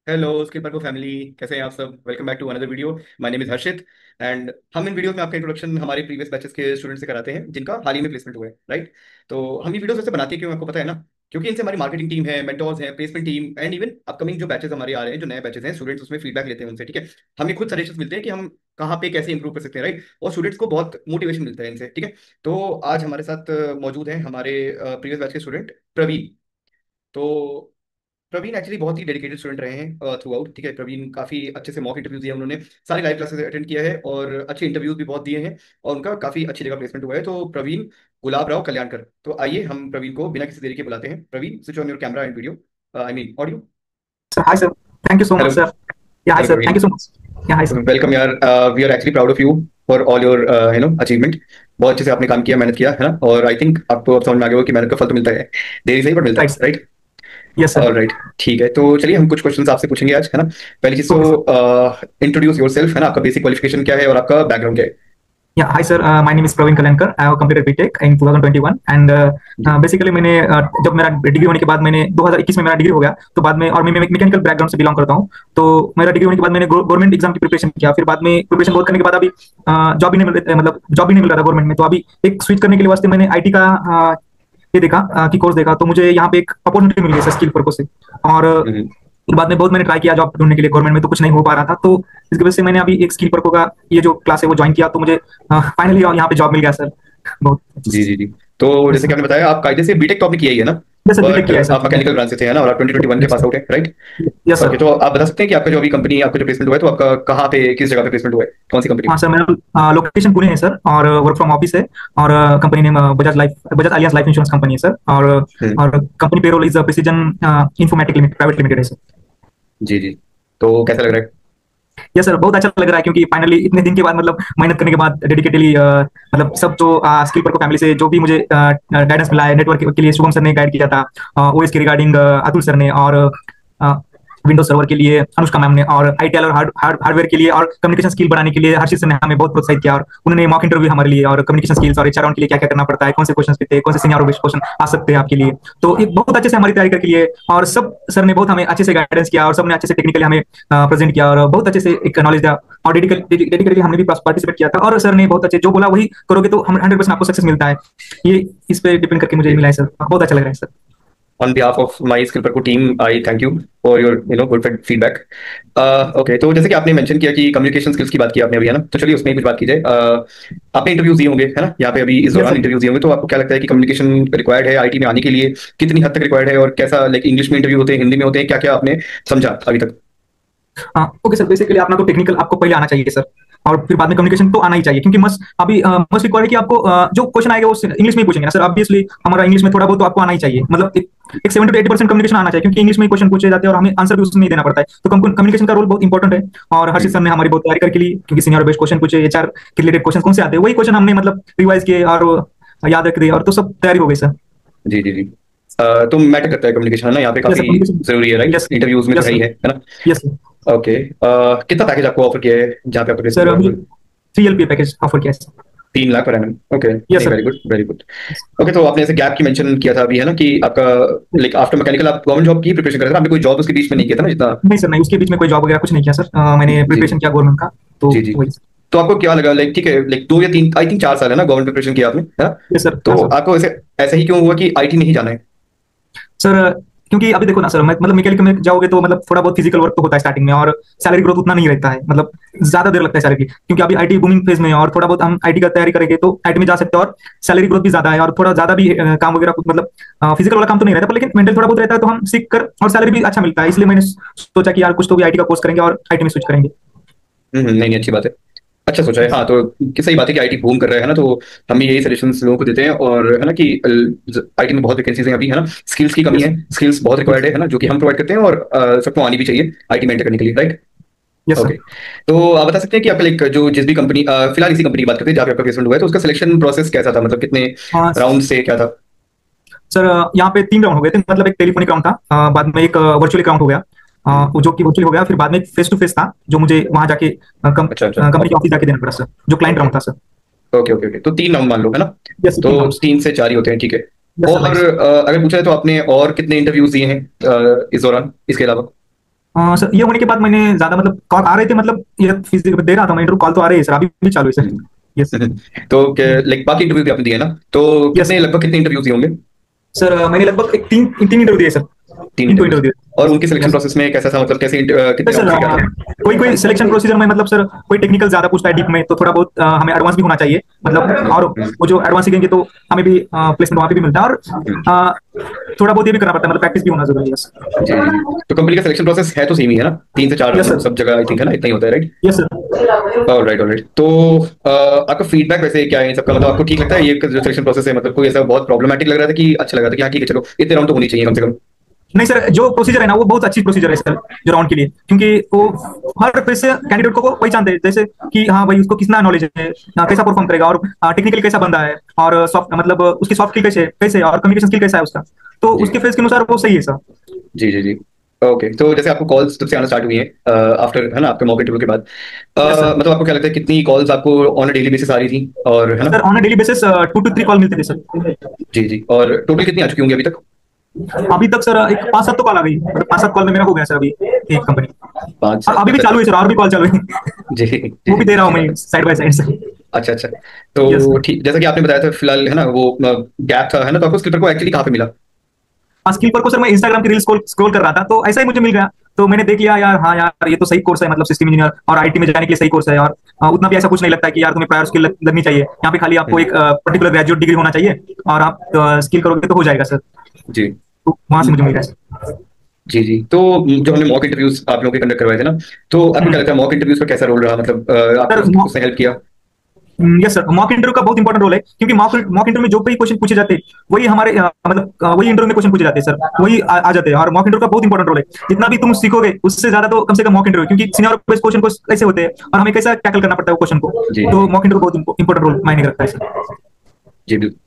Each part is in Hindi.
हेलो स्किप को फैमिली, कैसे हैं आप सब। Welcome back to another video. My name is Harshit and हम इन वीडियोस में आपका इंट्रोडक्शन हमारे प्रीवियस बैचेस के स्टूडेंट से कराते हैं जिनका हाल ही में प्लेसमेंट हुआ है, राइट। तो हम ये वीडियोस वैसे बनाते हैं क्यों, आपको पता है ना। क्योंकि इनसे हमारी मार्केटिंग टीम है, मेंटोर्स हैं, placement team and even upcoming जो बैचेस हमारे आ रहे हैं, जो नए बैचेस हैं, स्टूडेंट्स उसमें फीडबैक लेते हैं उनसे, ठीक है। हमें खुद सजेशंस मिलते हैं कि हम कहाँ पे कैसे इंप्रूव कर सकते हैं, राइट। और स्टूडेंट्स को बहुत मोटिवेशन मिलता है इनसे, ठीक है। तो आज हमारे साथ मौजूद हैं हमारे प्रीवियस बैच के स्टूडेंट प्रवीण। तो प्रवीण एक्चुअली बहुत ही डेडिकेटेड स्टूडेंट रहे हैं थ्रू आउट, ठीक है। प्रवीण काफी अच्छे से मॉक इंटरव्यूज दिए हैं उन्होंने, सारे लाइव क्लासेस अटेंड किया है और अच्छे इंटरव्यूज भी बहुत दिए हैं और उनका काफी अच्छी जगह प्लेसमेंट हुआ है। तो प्रवीण गुलाब राव कल्याणकर, तो आइए हम प्रवीण को बिना किसी देरी के बुलाते हैं। Praveen, switch on your camera and video, I mean audio. Sir, hi sir. Thank you so much, hello. sir. Yeah, hi hello sir. Thank Praveen, you so much. Yeah, hi sir. Welcome यार। We are actually proud of you for all your achievement. बहुत अच्छे से आपने काम किया, मेहनत किया है ना। और आई थिंक आपको अब समझ में आ गया होगा कि मेहनत का फल तो मिलता है, देरी से ही पर मिलता Right, है, sir. Right. Yes, sir. All right, ठीक है। तो चलिए हम कुछ क्वेश्चंस आपसे पूछेंगे आज, है ना। पहली चीज तो Okay, sir. इंट्रोड्यूस योरसेल्फ, है ना। आपका बेसिक क्वालिफिकेशन क्या है और आपका बैकग्राउंड क्या है। Yeah, hi sir. My name is Praveen Kalankar. I have completed BTech in 2021 and ji basically मैंने जब मेरा डिग्री होने के बाद मैंने 2021 में मेरा डिग्री हो गया तो बाद में, और मैं मैकेनिकल बैकग्राउंड से बिलोंग करता हूँ। तो मेरा डिग्री होने के बाद मैंने गवर्नमेंट एग्जाम की प्रिपरेशन किया, फिर बाद में प्रिपरेशन बहुत करने के बाद अभी जॉब भी नहीं मिल, मतलब जॉब भी नहीं मिल रहा था गवर्नमेंट में। तो अभी एक स्विच करने के लिए वास्ते मैंने आईटी का ये देखा कि कोर्स देखा, तो मुझे यहाँ पे एक अपॉर्चुनिटी मिल गई सर स्किल पर्पज से। और हम्म, फिर बाद में बहुत मैंने ट्राई किया जॉब ढूंढने के लिए गवर्नमेंट में, तो कुछ नहीं हो पा रहा था। तो इसकी वजह से मैंने अभी एक स्किल पर्पो का ये जो क्लास है वो ज्वाइन किया, तो मुझे फाइनली यहाँ पे जॉब मिल गया सर। बहुत अच्छे जी से। जी जी। तो यस जैसे कि सर। आपने बताया, आप कायदे से बीटेक तो आपने किया ही है ना। यस सर, बीटेक बट किया है आप सर। मैकेनिकल ब्रांच से थे, है ना, और आप 2021 के यस पास आउट है, right. Sir. Yes okay, sir. तो आप बता सकते हैं कि आपका जो अभी कंपनी, आपका जो प्लेसमेंट हुआ है, तो आपका कहाँ पे, किस जगह पे प्लेसमेंट हुआ है, कौन सी कंपनी हाँ में। सर, मेरा लोकेशन पुणे है सर, और वर्क फ्रॉम ऑफिस है। और company name Bajaj alliance life insurance company है सर। हम्म, और company payroll is precision informatic limited private limited है सर। जी जी। तो कैसा लग रहा है। यस सर, बहुत अच्छा लग रहा है क्योंकि फाइनली इतने दिन के बाद, मतलब मेहनत करने के बाद डेडिकेटली, मतलब सब जो स्किल पर को फैमिली से जो भी मुझे गाइडेंस मिला है, नेटवर्क के लिए शुभम सर ने गाइड किया था, ओएस के रिगार्डिंग अतुल सर ने, और विंडोज सर्वर के लिए अनुष्का मैम ने, और आईटीएल और हार्डवेयर के लिए और कम्युनिकेशन स्किल बढ़ाने के लिए हर्षित सर ने हमें बहुत प्रोत्साहित किया। और उन्होंने मॉक इंटरव्यू हमारे लिए, और कम्युनिकेशन स्किल्स और एचआर के लिए क्या क्या करना पड़ता है, कौन से क्वेश्चन थे, कौन से सीनियर बेस्ड क्वेश्चन आ सकते हैं आपके लिए। तो ये बहुत अच्छे से हमारी तैयारी करके लिए, और सब सर ने बहुत हमें अच्छे से गाइडेंस किया, और सबने अच्छे से टेक्निकली हमें प्रेजेंट किया, और बहुत अच्छे से एक नॉलेज दिया। और डेडिकेटली हमने भी पार्टिसिपेट किया था, और सर ने बहुत अच्छे जो बोला वही करोगे तो हम 100% आपको सक्सेस मिलता है। ये इस पे डिपेंड करके मुझे मिला है सर, बहुत अच्छा लग रहा है sir. On behalf of my skill पर को team, I thank you for your good feedback. Okay, तो जैसे कि आपने मेंशन किया कि कम्युनिकेशन स्किल्स की बात की आपने अभी, है ना। तो चलिए उसमें ही कुछ बात की जाए। आपने इंटरव्यूज दिए होंगे, है ना, यहाँ पे अभी इस यस दौरान सर। इंटरव्यूज दिए होंगे। तो आपको क्या लगता है कि कम्युनिकेशन रिक्वायर्ड है आईटी में आने के लिए, कितनी हद तक रिक्वायर्ड है, और कैसा, लाइक इंग्लिश में इंटरव्यू होते हैं, हिंदी में होते हैं, क्या क्या आपने समझा अभी तक। हाँ ओके सर, बेसिकली अपना तो टेक्निकल आपको पहले आना चाहिए सर, और फिर बाद में कम्युनिकेशन तो आना ही चाहिए, क्योंकि मस्ट अभी मस्ट रिक्वायर्ड है कि आपको जो क्वेश्चन आएगा वो इंग्लिश में ही पूछेंगे ना सर। ऑब्वियसली हमारा इंग्लिश में थोड़ा बहुत तो आपको आना ही चाहिए, मतलब एक 70 to 80% कम्युनिकेशन आना चाहिए, क्योंकि इंग्लिश में क्वेश्चन पूछे जाते हैं और हमें आंसर भी उसमें ही देना पड़ता है। तो कम्युनिकेशन का रोल बहुत इंपॉर्टेंट है। और हर्षित सर हम्म, ने हमारी बहुत तैयारी करके ली, क्योंकि सीनियर बेस्ड क्वेश्चन पूछे, एचआर के रिलेटेड क्वेश्चन कौन से आते हैं वही क्वेश्चन हमने मतलब रिवाइज किए और याद रख दिए, और तो सब तैयारी हो गई सर। जी जी जी। तो मैटर करता है कम्युनिकेशन, है ना, यहाँ पे यस सर, काफी कम्युनिकेशन। जरूरी है, राइट, यस। इंटरव्यूज में तो यस है ही सर। है ना। Yes sir. ओके, कितना पैकेज आपको ऑफर किया है जहाँ पे आपका प्लेसमेंट सर हुआ अभी है। 3 LP पैकेज ऑफर किया है sir. 3 lakh per annum, okay, yes नहीं, सर। Very good very good. Okay, तो आपने ऐसे गैप की मेंशन किया था अभी, है ना, कि आपका लाइक आफ्टर मैकेनिकल आप गवर्नमेंट जॉब की प्रिपरेशन कर रहे थे, आपने कोई जॉब उसके बीच में नहीं किया था ना, जितना। नहीं सर, नहीं, उसके बीच में कोई जॉब वगैरह कुछ नहीं किया सर। मैंने जी प्रिपरेशन किया गवर्नमेंट का, तो जी जी। वही। तो आपको क्या लगा, लाइक ठीक है, लाइक 2 या 3, आई थिंक 4 साल है ना गवर्नमेंट प्रिपरेशन किया आपने, है ना। Yes sir. हाँ तो सर। आपको ऐसे ऐसा ही क्यों हुआ कि आईटी नहीं जाना है। सर क्योंकि अभी देखो ना सर, मतलब मैकेनिकल में जाओगे तो मतलब थोड़ा बहुत फिजिकल वर्क तो होता है स्टार्टिंग में, और सैलरी ग्रोथ उतना नहीं रहता है, मतलब ज्यादा देर लगता है सैलरी, क्योंकि अभी आईटी बूमिंग फेज में है, और थोड़ा बहुत हम आईटी का तैयारी करेंगे तो आईटी में जा सकते हैं, और सैलरी ग्रोथ भी ज्यादा है, और थोड़ा ज्यादा भी काम वगैरह कुछ मतलब फिजिकल वाला काम तो नहीं रहता पर, लेकिन मेंटल थोड़ा बहुत रहता है, तो हम सीख कर, और सैलरी भी अच्छा मिलता है, इसलिए मैंने सोचा कि यार कुछ तो भी आईटी का कोर्स करेंगे और आईटी में स्विच करेंगे। नहीं नहीं, अच्छी बात है, अच्छा सोचा है। हाँ, तो सही बात है कि आईटी बूम कर रहा है ना, तो हम भी यही सजेशंस लोगों को देते हैं, और है ना कि आईटी में बहुत वैकेंसीज हैं अभी, है ना। स्किल्स की कमी यस। है, स्किल्स बहुत यस। रिक्वायर्ड है ना, जो कि हम प्रोवाइड करते हैं, और सबको आनी भी चाहिए आईटी में एंटर करने के लिए, राइट। Yes okay, sir. तो आप बता सकते हैं कि आपका लाइक जो जिस भी कंपनी, फिलहाल इसी कंपनी की बात करते हैं जहाँ पे आपका प्लेसमेंट हुआ है, तो उसका सिलेक्शन प्रोसेस कैसा था, मतलब कितने हाँ राउंड से क्या था। सर, यहाँ पे 3 राउंड हो गए थे, मतलब एक टेलीफोनिक राउंड था, बाद में एक वर्चुअली राउंड हो गया, हम्म, वो जो कि वर्चुअली हो गया, फिर बाद में फेस टू फेस था, जो मुझे वहां जाके अच्छा अच्छा, कंपनी के ऑफिस जाके देना पड़ा सर, जो क्लाइंट ओके राउंड था सर। ओके ओके ओके, तो 3 राउंड मान लो, है ना। यस, तो 3 राउंड। 3 से 4 ही होते हैं, ठीक है। यस सर और भाई। अगर पूछा जाए तो आपने और कितने इंटरव्यूज दिए हैं इस दौरान, इसके अलावा? सर ये होने के बाद मैंने ज्यादा मतलब कॉल आ रहे थे, मतलब ये फिजिकल दे रहा था मैं इंटरव्यू, कॉल तो आ रही है सर, अभी भी चालू है सर। हम्म। यस। तो लाइक बाकी इंटरव्यू भी आपने दिए ना, तो यस कितने, लगभग कितने इंटरव्यूज दिए होंगे? सर, मैंने लगभग एक तीन तीन इंटरव्यू दिए सर। तीन तीन को इंटरव्यूज। इंटरव्यू और दिए। उनके सिलेक्शन यस प्रोसेस में कैसा था, मतलब कैसे कितने सर, राउंड से क्या था? कोई कोई सिलेक्शन प्रोसीजर में मतलब सर कोई टेक्निकल ज्यादा पूछता है डीप में, तो थोड़ा बहुत हमें एडवांस भी होना चाहिए मतलब, और हम्म। वो जो एडवांस सीखेंगे तो हमें भी प्लेसमेंट वहाँ पे भी मिलता है, और हम्म। थोड़ा बहुत ये भी करना पड़ता है, मतलब प्रैक्टिस भी होना जरूरी है। यस। जी जी जी। तो कंपनी का सिलेक्शन प्रोसेस है तो सेम ही है ना, 3 से 4 यस राउंड सर। सब जगह आई थिंक, है ना, इतना ही होता है, right? Yes sir. Alright alright. तो आपका फीडबैक वैसे क्या है इन सबका, मतलब आपको ठीक लगता है ये जो सिलेक्शन प्रोसेस है, मतलब कोई ऐसा बहुत प्रॉब्लमेटिक लग रहा था कि अच्छा लग रहा था कि हाँ ठीक है चलो इतने राउंड तो होनी चाहिए कम से कम? नहीं सर, जो प्रोसीजर है ना वो बहुत अच्छी प्रोसीजर है सर, जो राउंड के लिए, क्योंकि वो हर फेज से कैंडिडेट को पहचानते हैं, जैसे कि हाँ भाई उसको कितना नॉलेज है, कैसा परफॉर्म करेगा, और टेक्निकली कैसा बंदा है, और सॉफ्ट मतलब उसकी सॉफ्ट स्किल कैसे कैसे है, और कम्युनिकेशन स्किल कैसा है उसका, तो जी उसके फेज के अनुसार वो सही है सर। जी जी जी। ओके, तो जैसे आपको कॉल्स जब से आना स्टार्ट हुई हैं आफ्टर, है ना, आपके मॉक इंटरव्यू के बाद, यस सर। मतलब आपको क्या लगता है कितनी कॉल्स आपको ऑन डेली बेसिस आ रही थी, और है ना? Sir on daily basis 2 to 3 call मिलते थे सर। जी जी। और टोटल कितनी आ चुकी होंगी अभी तक? अभी तक सर एक 5-7 तो कॉल आ गई, मतलब 5-7 कॉल में मेरा हो गया सर अभी एक कंपनी। पाँच और सात अभी भी अच्छा चालू अच्छा। है सर, और भी कॉल चालू है। जी जी वो भी जी, दे रहा हूँ अच्छी बात मैं है। Side by side sir. अच्छा अच्छा। यस तो सर। ठीक, जैसा कि आपने बताया था फिलहाल, है ना, वो गैप था, है ना, तो आपको स्किपर को एक्चुअली कहाँ पे मिला? स्किल पर को सर मैं इंस्टाग्राम की रील स्क्रॉल कर रहा था, तो ऐसा ही मुझे मिल गया, तो मैंने देख लिया यार, हाँ यार ये तो सही कोर्स है, मतलब सिस्टम इंजीनियर और आईटी में जाने के लिए सही कोर्स है, और उतना भी ऐसा कुछ नहीं लगता है कि यार तुम्हें प्रायर स्किल लगनी चाहिए, यहाँ पे खाली आपको हम्म। एक पर्टिकुलर ग्रेजुएट डिग्री होना चाहिए, और आप स्किल करोगे तो हो जाएगा सर। जी तो वहां से मुझे मिल गया जी जी। तो जो हमने मॉक इंटरव्यूज आप लोगों के कंडक्ट करवाए थे ना, तो आपको क्या सर। लगता है मॉक इंटरव्यूज का कैसा रोल रहा, मतलब आपको सर उसने हेल्प किया? यस सर, मॉक इंटरव्यू का बहुत इंपॉर्टेंट रोल है, क्योंकि मॉक मॉक इंटरव्यू में जो भी क्वेश्चन पूछे जाते हैं वही हमारे मतलब वही इंटरव्यू में क्वेश्चन पूछे जाते हैं सर, वही आ जाते हैं, और मॉक इंटरव्यू का बहुत इंपॉर्टेंट रोल है। जितना भी तुम सीखोगे उससे ज्यादा तो कम से कम मॉक इंटरव्यू, क्योंकि सीनियर बेस्ड क्वेश्चन को कैसे होते हैं और हमें कैसा टैकल करना पड़ता है वो क्वेश्चन को, जी तो मॉक इंटरव्यू बहुत इंपॉर्टेंट रोल मायने रखता है सर। जी बिल्कुल।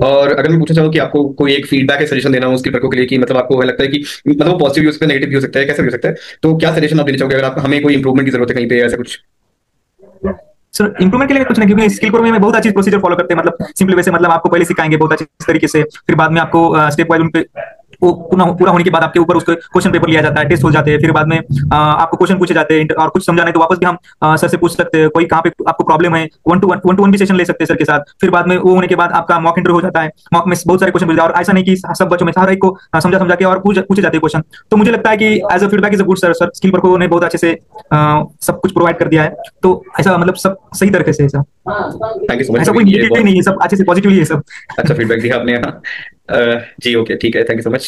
और अगर मैं पूछना चाहूँ कि आपको कोई एक फीडबैक है, सजेशन देना हो उसके लड़कों के लिए, कि मतलब आपको लगता है कि मतलब वो पॉजिटिव भी हो सकता है, नेगेटिव भी हो सकता है, कैसा भी हो सकता है, तो क्या सजेशन आप देना चाहोगे अगर आप, हमें कोई इंप्रूवमेंट की जरूरत है कहीं पे, ऐसा कुछ? सर इंप्रूवमेंट के लिए कुछ नहीं, क्योंकि स्किल कोर में बहुत अच्छी प्रोसीजर फॉलो करते हैं, मतलब सिंपली वैसे मतलब आपको पहले सिखाएंगे बहुत अच्छे तरीके से, फिर बाद में आपको स्टेप वाइज उनके वो पूरा होने के बाद आपके ऊपर उसके क्वेश्चन पेपर लिया जाता है, टेस्ट हो जाते हैं, फिर बाद में आपको क्वेश्चन पूछे जाते हैं, और कुछ समझा नहीं तो वापस भी हम सर से पूछ सकते हैं, कोई कहाँ पे आपको प्रॉब्लम है, 1-to-1 भी सेशन ले सकते हैं सर के साथ, फिर बाद में वो होने के बाद आपका मॉक इंटरव्यू हो जाता है, मॉक में बहुत सारे क्वेश्चन पूछे, और ऐसा नहीं कि सब बच्चों में हर एक को समझा समझा के और पूछे जाते हैं क्वेश्चन, तो मुझे लगता है कि as a feedback is a good sir, sir skill पर ने बहुत अच्छे से सब कुछ प्रोवाइड कर दिया है, तो ऐसा मतलब सब सही तरीके से है sir, thank you so much, ऐसा अभी कोई ये निगेटिव बहुत नहीं है, सब अच्छे से पॉजिटिवली है सब। अच्छा फीडबैक दिया आपने यहाँ। जी ओके ठीक है, थैंक यू सो मच।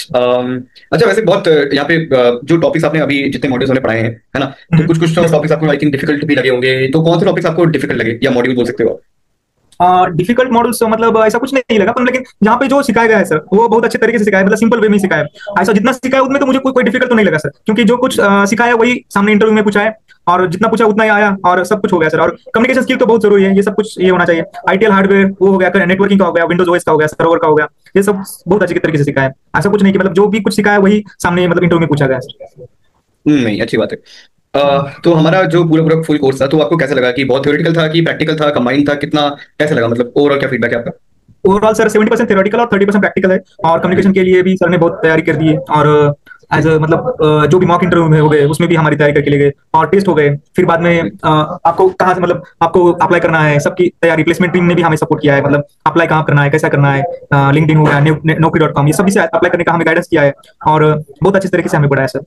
अच्छा वैसे बहुत यहाँ पे जो टॉपिक्स आपने अभी जितने मॉड्यूल्स हमने पढ़ाए हैं, है ना, तो कुछ कुछ यस टॉपिक्स आपको आई थिंक डिफिकल्ट भी लगे होंगे, तो कौन से टॉपिक्स आपको डिफिकल्ट लगे, या मॉड्यूल बोल सकते हो आप? डिफिकल्ट मॉडल्स मतलब ऐसा कुछ नहीं लगा, पर लेकिन जहाँ पे जो सिखाया गया है सर वो बहुत अच्छे तरीके से सिखाया है, मतलब सिंपल वे में सिखाया है, ऐसा जितना सिखाया उसमें तो मुझे कोई डिफिकल्ट तो नहीं लगा सर, क्योंकि जो कुछ सिखाया वही सामने इंटरव्यू में पूछा है, और जितना पूछा उतना ही आया, और सब कुछ हो गया सर, और कम्युनिकेशन स्किल तो बहुत जरूरी है, ये सब कुछ ये होना चाहिए, आईटीएल हार्डवेयर वो हो गया, नेटवर्किंग का हो गया, विंडोज ओएस का हो गया, सर्वर का हो गया, ये सब बहुत अच्छे तरीके से सिखाया है, ऐसा कुछ नहीं कि मतलब जो भी कुछ सिखाया वही सामने मतलब इंटरव्यू में पूछा गया है। नहीं, अच्छी बात है। तो हमारा जो पूरा पूरा फुल कोर्स था, तो आपको कैसा लगा, कि बहुत थ्योरेटिकल था कि प्रैक्टिकल था, कंबाइंड था, कितना कैसा लगा, मतलब ओवरऑल क्या फीडबैक है आपका? ओवरऑल सर 70% थ्योरेटिकल और 30% प्रैक्टिकल है, और कम्युनिकेशन के लिए भी सर ने बहुत तैयारी कर दी है, और एज मतलब जो भी मॉक इंटरव्यू में हो गए उसमें भी हमारी तैयारी करके ले गए, और टेस्ट हो गए, फिर बाद में आपको कहाँ से मतलब आपको अप्लाई करना है सबकी तैयारी, प्लेसमेंट टीम ने भी हमें सपोर्ट किया है, मतलब अप्लाई कहाँ करना है, कैसा करना है, लिंक्डइन हो गया, नौकरी.com, ये सभी से अप्लाई करने का हमें गाइडेंस किया है, और बहुत अच्छे तरीके से हमें पढ़ाया सर।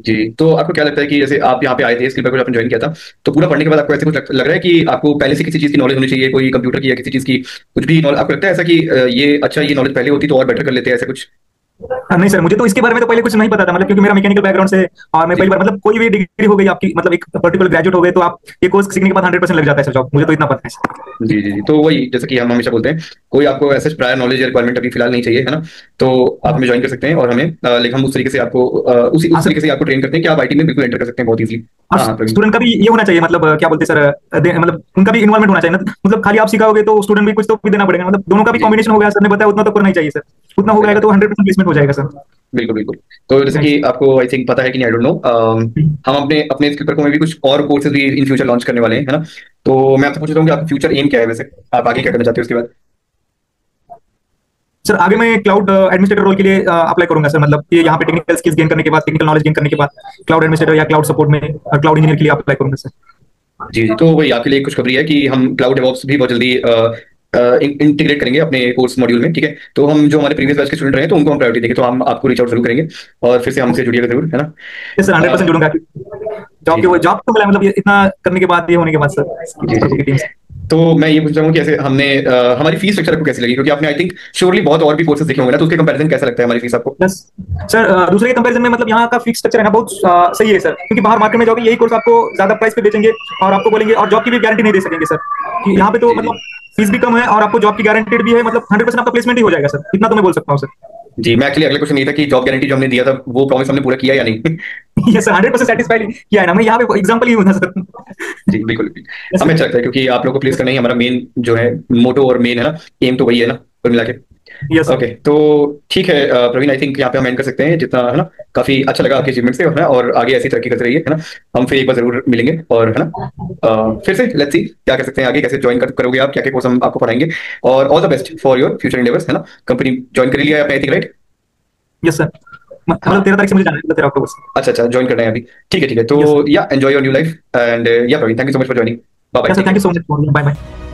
जी, तो आपको क्या लगता है कि जैसे आप यहाँ पे आए थे, स्किल पर आपने ज्वाइन किया था, तो पूरा पढ़ने के बाद आपको ऐसे कुछ लग रहा है कि आपको पहले से किसी चीज़ की नॉलेज होनी चाहिए, कोई कंप्यूटर की या किसी चीज़ की, कुछ भी नॉलेज आपको लगता है ऐसा कि ये अच्छा, ये नॉलेज पहले होती तो और बेटर कर लेते हैं, ऐसा कुछ? नहीं सर, मुझे तो इसके बारे में तो पहले कुछ नहीं पता था, मतलब क्योंकि मेरा मैकेनिकल बैकग्राउंड से, और मैं जी पहली बार मतलब कोई भी डिग्री हो गई आपकी, मतलब एक पर्टिकुलर ग्रेजुएट हो गए तो आप ये कोर्स सीखने के बाद 100% लग जाता है सर जॉब, मुझे तो इतना पता है सर। जी जी जी। तो वही, जैसे कि हम हमेशा बोलते हैं, कोई आपको ऐसा प्रायर नॉलेज या रिक्वायरमेंट अभी फिलहाल नहीं चाहिए, है ना, तो आप हमें ज्वाइन कर सकते हैं, और हमें लाइक हम उस तरीके से आपको हाँ उस सर। तरीके से आपको ट्रेन करते हैं कि आप आईटी में बिल्कुल एंटर कर सकते हैं बहुत इजीली। और हाँ हाँ प्रवीण। स्टूडेंट का भी ये होना चाहिए, मतलब क्या बोलते हैं सर, मतलब उनका भी इन्वॉल्वमेंट होना चाहिए ना, मतलब खाली आप सिखाओगे तो स्टूडेंट भी कुछ तो भी देना पड़ेगा, मतलब दोनों का भी जी कॉम्बिनेशन हो गया, सर ने बताया उतना तो करना ही चाहिए सर, उतना हो सही जाएगा बात तो है। 100% प्लेसमेंट हो जाएगा सर। बिल्कुल बिल्कुल। तो जैसे कि आपको आई थिंक पता है कि नहीं, आई डोंट नो, हम अपने अपने स्किल पर में भी कुछ और कोर्सेज भी इन फ्यूचर लॉन्च करने वाले हैं, है ना, तो मैं आपसे पूछ रहा हूँ कि आपका फ्यूचर एम क्या है वैसे, आप आगे क्या करना चाहते हो उसके बाद? सर आगे मैं क्लाउड एडमिनिस्ट्रेटर रोल के लिए अप्लाई करूंगा सर, मतलब ये यहाँ पे टेक्निकल स्किल्स गेन करने के बाद, टेक्निकल नॉलेज गेन करने के बाद क्लाउड एडमिनिस्ट्रेटर या क्लाउड सपोर्ट में क्लाउड इंजीनियर के लिए अप्लाई करूंगा सर। जी जी, तो वही आपके लिए खुशखबरी है कि हम क्लाउड डेवऑप्स भी बहुत जल्दी इंटीग्रेट करेंगे अपने कोर्स मॉड्यूल में, ठीक है। तो हम जो हमारे प्रीवियस बैच के स्टूडेंट रहे तो उनको हम प्रायोरिटी देंगे, तो हम आपको रीच आउट जरूर करेंगे और फिर से हमसे जुड़िएगा जरूर, है ना। Yes sir, 100% जुड़ूंगा। जी जॉब के जी वो जॉब तो मिला, मतलब ये इतना करने के बाद, ये होने के बाद सर, जी जी की जी। टीम से। तो मैं ये पूछना चाहूंगा कि ऐसे हमने हमारी फीस स्ट्रक्चर आपको कैसी लगी, क्योंकि आपने आई थिंक श्योरली बहुत और भी कोर्सेज देखे होंगे ना, तो उसके कंपैरिजन कैसा लगता है हमारी फीस आपको? यस सर, दूसरे के कंपैरिजन में मतलब यहाँ का फिक्स स्ट्रक्चर है ना, बहुत सही है सर, क्योंकि बाहर मार्केट में जाओगे यही कोर्स आपको ज्यादा प्राइस पे बेचेंगे और आपको बोलेंगे, और जॉब की भी गारंटी नहीं दे सकेंगे सर, कि यहाँ पे तो जी जी मतलब फीस भी कम है और आपको जॉब की गारंटेड भी है, मतलब 100% आपका प्लेसमेंट ही हो जाएगा सर, इतना तो मैं बोल सकता हूँ सर। जी, मैं एक्चुअली अगला क्वेश्चन ये था कि जॉब गारंटी जो हमने दिया था वो प्रॉमिस हमने पूरा किया या नहीं? ये सर 100% सेटिस्फाइड किया है ना, मैं यहाँ पे एग्जांपल ही हूँ ना सर। जी बिल्कुल बिल्कुल। यस हमें सर। अच्छा लगता है क्योंकि आप लोगों को प्लेस करना ही हमारा मेन जो है मोटो और मेन है ना, एम तो वही है ना, कुल मिला के। Yes sir. ओके, तो ठीक है प्रवीण, आई थिंक यहाँ पे हम एंड कर सकते हैं जितना, है ना। काफी अच्छा लगा आपके अचीवमेंट से, है ना, और आगे ऐसी तरक्की करते रहिए, है ना। हम फिर एक बार जरूर मिलेंगे और, है ना, फिर से लेट्स सी क्या कर सकते हैं आगे, कैसे ज्वाइन करोगे आप, क्या क्या कोर्स हम आपको पढ़ाएंगे। और all the best for your future endeavours, है ना। कंपनी ज्वाइन कर लिया है आपने I think, right? Yes sir, मतलब हाँ, 13 तारीख से मुझे जाना है, 13 अक्टूबर से। अच्छा अच्छा, ज्वाइन करना है अभी। ठीक है ठीक है, तो yes sir. Yeah enjoy your new life and yeah Praveen, thank you so much for joining. Bye bye, yes sir, take thank you care. So much, bye bye.